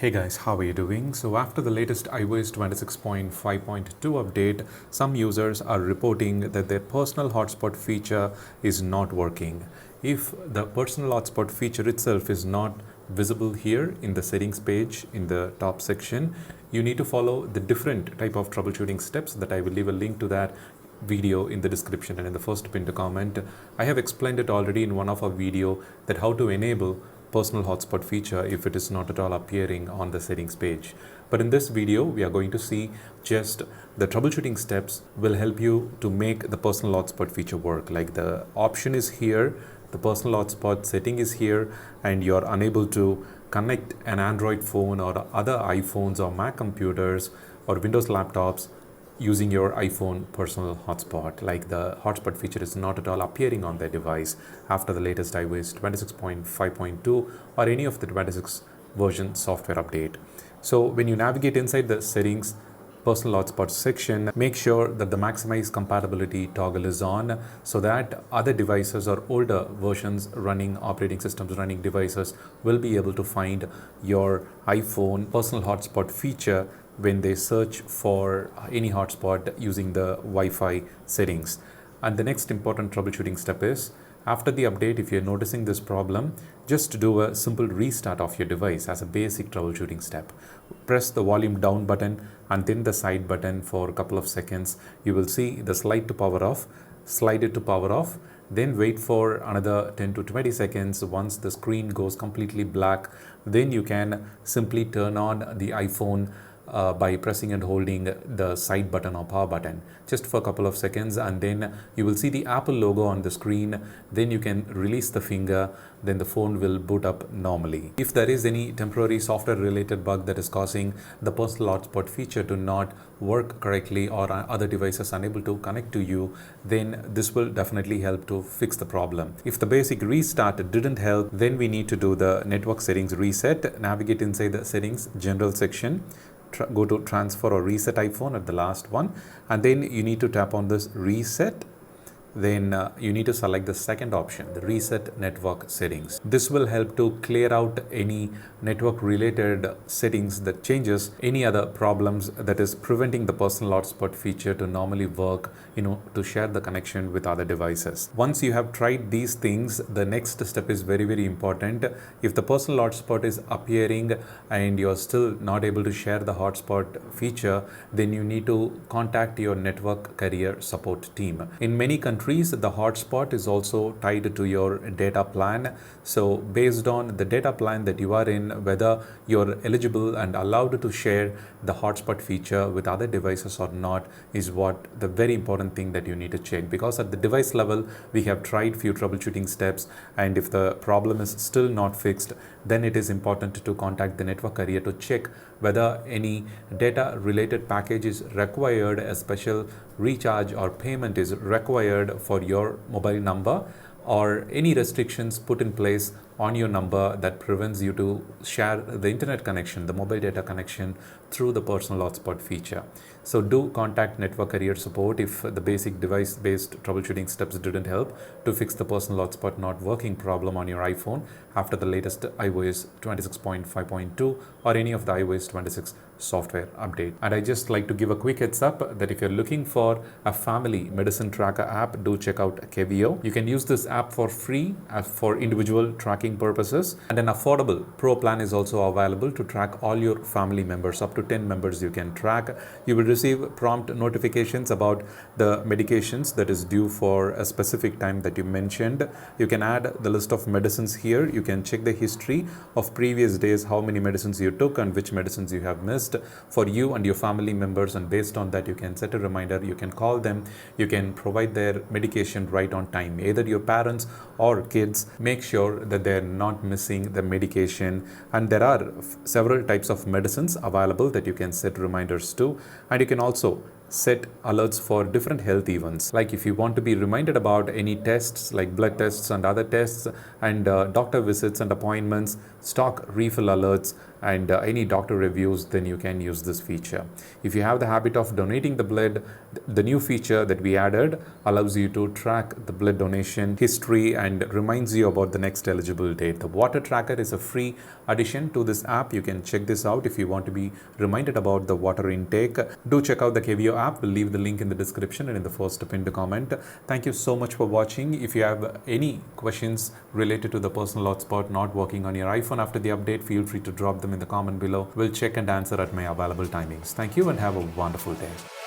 Hey guys, how are you doing? So after the latest iOS 26.5.2 update, some users are reporting that their personal hotspot feature is not working. If the personal hotspot feature itself is not visible here in the settings page in the top section, you need to follow the different type of troubleshooting steps that I will leave a link to that video in the description and in the first pinned comment. I have explained it already in one of our video that how to enable personal hotspot feature if it is not at all appearing on the settings page. But in this video, we are going to see just the troubleshooting steps will help you to make the personal hotspot feature work. Like the option is here, the personal hotspot setting is here, and you're unable to connect an Android phone or other iPhones or Mac computers or Windows laptops using your iPhone personal hotspot. Like the hotspot feature is not at all appearing on their device after the latest iOS 26.5.2 or any of the 26 version software update. So when you navigate inside the settings personal hotspot section, make sure that the maximize compatibility toggle is on so that other devices or older versions running operating systems running devices will be able to find your iPhone personal hotspot feature when they search for any hotspot using the Wi-Fi settings. And the next important troubleshooting step is, after the update, if you're noticing this problem, just do a simple restart of your device as a basic troubleshooting step. Press the volume down button and then the side button for a couple of seconds. You will see the slide to power off, slide it to power off, then wait for another 10 to 20 seconds. Once the screen goes completely black, then you can simply turn on the iPhone by pressing and holding the side button or power button just for a couple of seconds, and then you will see the Apple logo on the screen. Then you can release the finger, then the phone will boot up normally. If there is any temporary software related bug that is causing the personal hotspot feature to not work correctly or other devices unable to connect to you, then this will definitely help to fix the problem. If the basic restart didn't help, then we need to do the network settings reset. Navigate inside the settings general section, go to transfer or reset iPhone at the last one, and then you need to tap on this reset. Then you need to select the second option, the reset network settings. This will help to clear out any network related settings that changes any other problems that is preventing the personal hotspot feature to normally work, to share the connection with other devices. Once you have tried these things, the next step is very, very important. If the personal hotspot is appearing and you're still not able to share the hotspot feature, then you need to contact your network carrier support team. In many countries, the hotspot is also tied to your data plan. So based on the data plan that you are in, whether you're eligible and allowed to share the hotspot feature with other devices or not is what the very important thing that you need to check. Because at the device level, we have tried few troubleshooting steps, and if the problem is still not fixed, then it is important to contact the network carrier to check whether any data related package is required, a special recharge or payment is required for your mobile number, or any restrictions put in place on your number that prevents you to share the internet connection, the mobile data connection through the personal hotspot feature. So do contact network carrier support if the basic device-based troubleshooting steps didn't help to fix the personal hotspot not working problem on your iPhone after the latest iOS 26.5.2 or any of the iOS 26 software update. And I just like to give a quick heads up that if you're looking for a family medicine tracker app, do check out Kevio. You can use this app for free for individual tracking purposes, and an affordable pro plan is also available to track all your family members. Up to 10 members you can track. You will receive prompt notifications about the medications that is due for a specific time that you mentioned. You can add the list of medicines here. You can check the history of previous days, how many medicines you took and which medicines you have missed for you and your family members, and based on that you can set a reminder, you can call them, you can provide their medication right on time, either your parents or kids. Make sure that they're not missing the medication, and there are several types of medicines available that you can set reminders to, and you can also set alerts for different health events. Like if you want to be reminded about any tests like blood tests and other tests, and doctor visits and appointments, stock refill alerts, and any doctor reviews, then you can use this feature. If you have the habit of donating the blood, the new feature that we added allows you to track the blood donation history and reminds you about the next eligible date. The water tracker is a free addition to this app. You can check this out if you want to be reminded about the water intake. Do check out the KVO app. We'll leave the link in the description and in the first pinned comment. Thank you so much for watching. If you have any questions related to the personal hotspot not working on your iPhone after the update, feel free to drop them in the comment below. We'll check and answer at my available timings. Thank you and have a wonderful day.